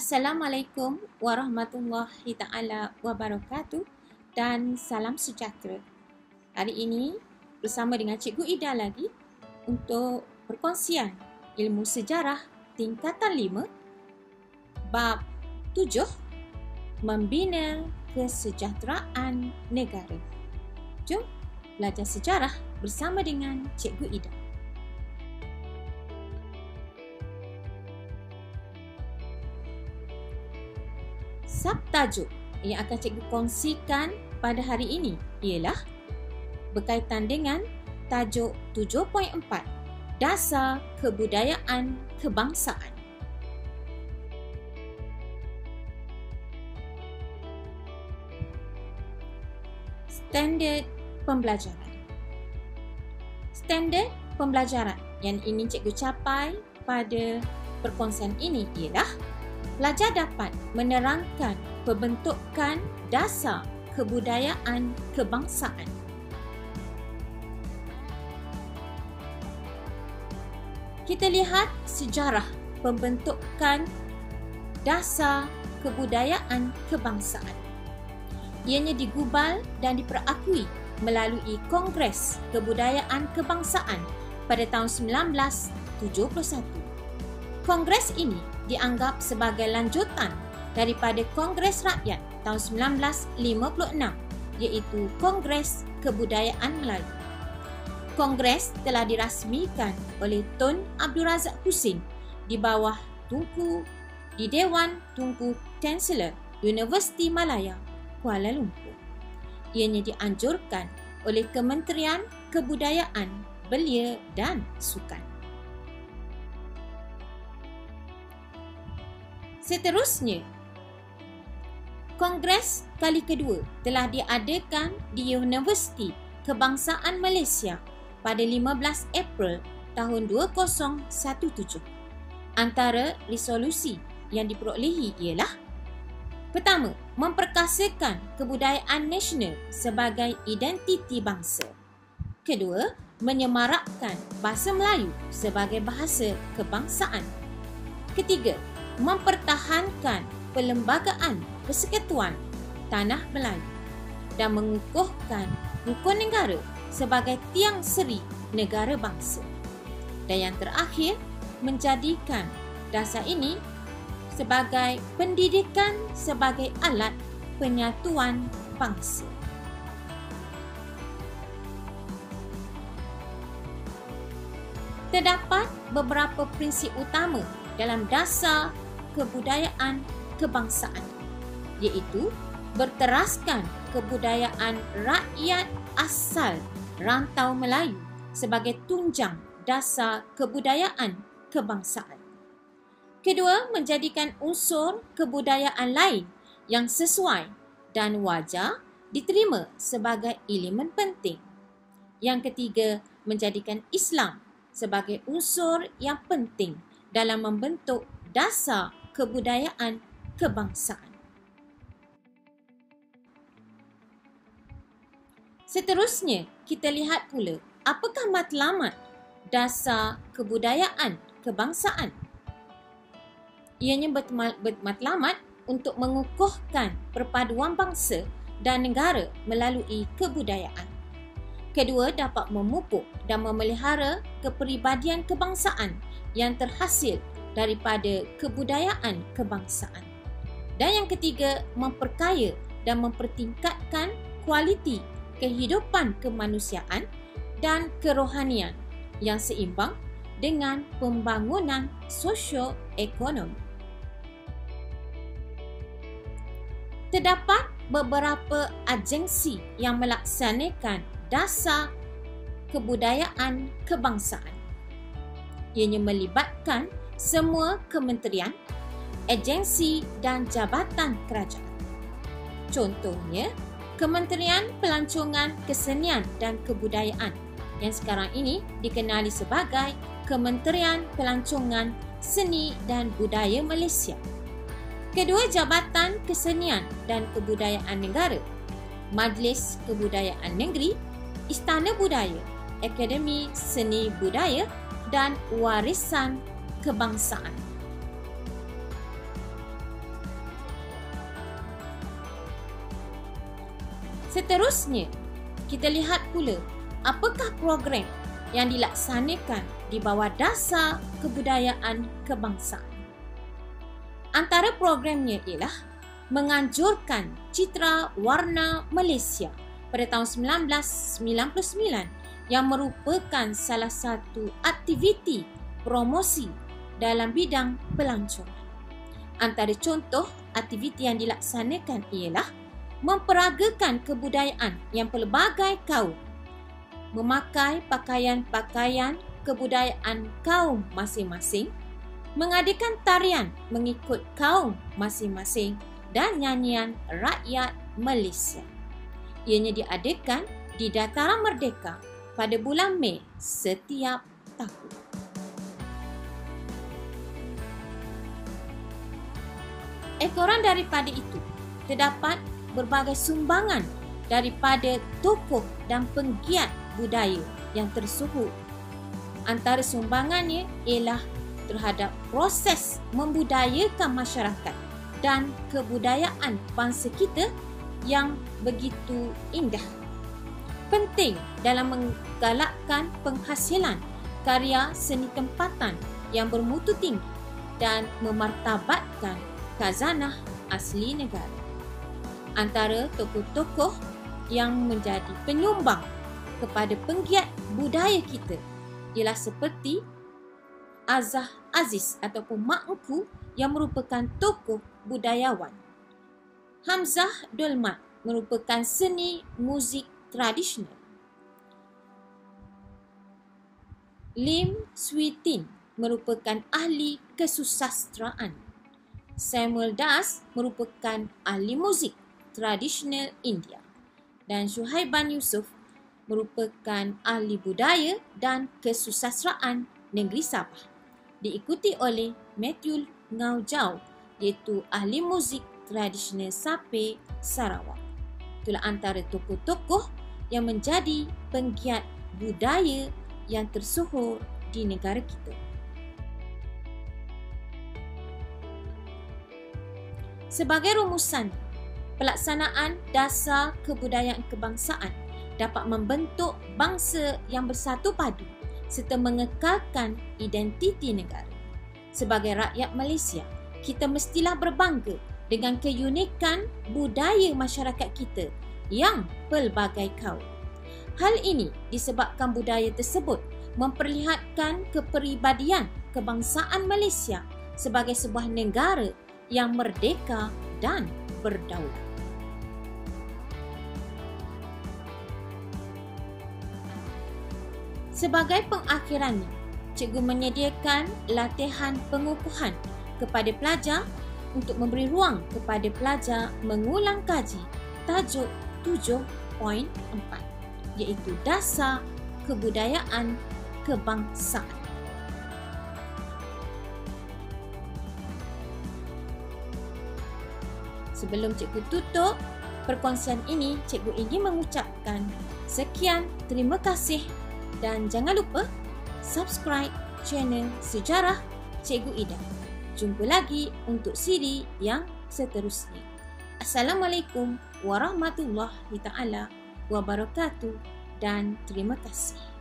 Assalamualaikum warahmatullahi ta'ala wabarakatuh dan salam sejahtera. Hari ini bersama dengan Cikgu Ida lagi untuk perkongsian ilmu sejarah tingkatan 5 bab 7 membina kesejahteraan negara. Jom belajar sejarah bersama dengan Cikgu Ida. Subtajuk yang akan cikgu kongsikan pada hari ini ialah berkaitan dengan tajuk 7.4 Dasar Kebudayaan Kebangsaan. Standard pembelajaran. Standard pembelajaran yang ingin cikgu capai pada perkongsian ini ialah pelajar dapat menerangkan pembentukan dasar kebudayaan kebangsaan. Kita lihat sejarah pembentukan dasar kebudayaan kebangsaan. Ianya digubal dan diperakui melalui Kongres Kebudayaan Kebangsaan pada tahun 1971. Kongres ini dianggap sebagai lanjutan daripada Kongres Rakyat tahun 1956 iaitu Kongres Kebudayaan Melayu. Kongres telah dirasmikan oleh Tun Abdul Razak Husin di bawah Tunku di Dewan Tunku Chancellor Universiti Malaya, Kuala Lumpur. Ianya dianjurkan oleh Kementerian Kebudayaan, Belia dan Sukan. Seterusnya, Kongres kali kedua telah diadakan di Universiti Kebangsaan Malaysia pada 15 April tahun 2017. Antara resolusi yang diperolehi ialah: pertama, memperkasakan kebudayaan nasional sebagai identiti bangsa. Kedua, menyemarakkan bahasa Melayu sebagai bahasa kebangsaan. Ketiga, mempertahankan Perlembagaan Persekutuan Tanah Melayu dan mengukuhkan rukun negara sebagai tiang seri negara bangsa. Dan yang terakhir, menjadikan dasar ini sebagai pendidikan sebagai alat penyatuan bangsa. Terdapat beberapa prinsip utama dalam dasar kebudayaan kebangsaan, iaitu berteraskan kebudayaan rakyat asal rantau Melayu sebagai tunjang dasar kebudayaan kebangsaan. Kedua, menjadikan unsur kebudayaan lain yang sesuai dan wajar diterima sebagai elemen penting. Yang ketiga, menjadikan Islam sebagai unsur yang penting dalam membentuk dasar kebudayaan kebangsaan. Seterusnya, kita lihat pula apakah matlamat dasar kebudayaan kebangsaan. Ianya bermatlamat untuk mengukuhkan perpaduan bangsa dan negara melalui kebudayaan. Kedua, dapat memupuk dan memelihara kepribadian kebangsaan yang terhasil daripada kebudayaan kebangsaan. Dan yang ketiga, memperkaya dan mempertingkatkan kualiti kehidupan kemanusiaan dan kerohanian yang seimbang dengan pembangunan sosio-ekonomi. Terdapat beberapa agensi yang melaksanakan dasar kebudayaan kebangsaan. Ianya melibatkan semua kementerian, agensi dan jabatan kerajaan. Contohnya, Kementerian Pelancongan Kesenian dan Kebudayaan yang sekarang ini dikenali sebagai Kementerian Pelancongan Seni dan Budaya Malaysia. Kedua Jabatan Kesenian dan Kebudayaan Negara, Majlis Kebudayaan Negeri, Istana Budaya, Akademi Seni Budaya dan Warisan Kebangsaan. Seterusnya, kita lihat pula apakah program yang dilaksanakan di bawah Dasar Kebudayaan Kebangsaan. Antara programnya ialah menganjurkan citra warna Malaysia pada tahun 1999 yang merupakan salah satu aktiviti promosi dalam bidang pelancongan. Antara contoh aktiviti yang dilaksanakan ialah memperagakan kebudayaan yang pelbagai kaum, memakai pakaian-pakaian kebudayaan kaum masing-masing, mengadakan tarian mengikut kaum masing-masing dan nyanyian rakyat Malaysia. Ianya diadakan di Dataran Merdeka pada bulan Mei setiap tahun. Ekoran daripada itu, terdapat berbagai sumbangan daripada tokoh dan penggiat budaya yang tersuhur. Antara sumbangannya ialah terhadap proses membudayakan masyarakat dan kebudayaan bangsa kita yang begitu indah. Penting dalam menggalakkan penghasilan karya seni tempatan yang bermutu tinggi dan memartabatkan khazanah asli negara. Antara tokoh-tokoh yang menjadi penyumbang kepada penggiat budaya kita ialah seperti Azah Aziz ataupun Mak Engku yang merupakan tokoh budayawan. Hamzah Dolmat merupakan seni muzik tradisional. Lim Swee Tin merupakan ahli kesusastraan. Samuel Das merupakan ahli muzik tradisional India. Dan Syuhaiban Yusof merupakan ahli budaya dan kesusastraan negeri Sabah. Diikuti oleh Matthew Ngau Jau iaitu ahli muzik tradisional Sape Sarawak. Itulah antara tokoh-tokoh yang menjadi penggiat budaya yang tersohor di negara kita. Sebagai rumusan, pelaksanaan Dasar Kebudayaan Kebangsaan dapat membentuk bangsa yang bersatu padu serta mengekalkan identiti negara. Sebagai rakyat Malaysia, kita mestilah berbangga dengan keunikan budaya masyarakat kita yang pelbagai kaum. Hal ini disebabkan budaya tersebut memperlihatkan kepribadian kebangsaan Malaysia sebagai sebuah negara yang merdeka dan berdaulat. Sebagai pengakhirannya, cikgu menyediakan latihan pengukuhan kepada pelajar untuk memberi ruang kepada pelajar mengulang kaji tajuk 7.4 iaitu Dasar Kebudayaan Kebangsaan. Sebelum cikgu tutup perkongsian ini, cikgu ingin mengucapkan sekian, terima kasih dan jangan lupa subscribe channel Sejarah Cikgu Ida. Jumpa lagi untuk siri yang seterusnya. Assalamualaikum warahmatullahi taala wabarakatuh dan terima kasih.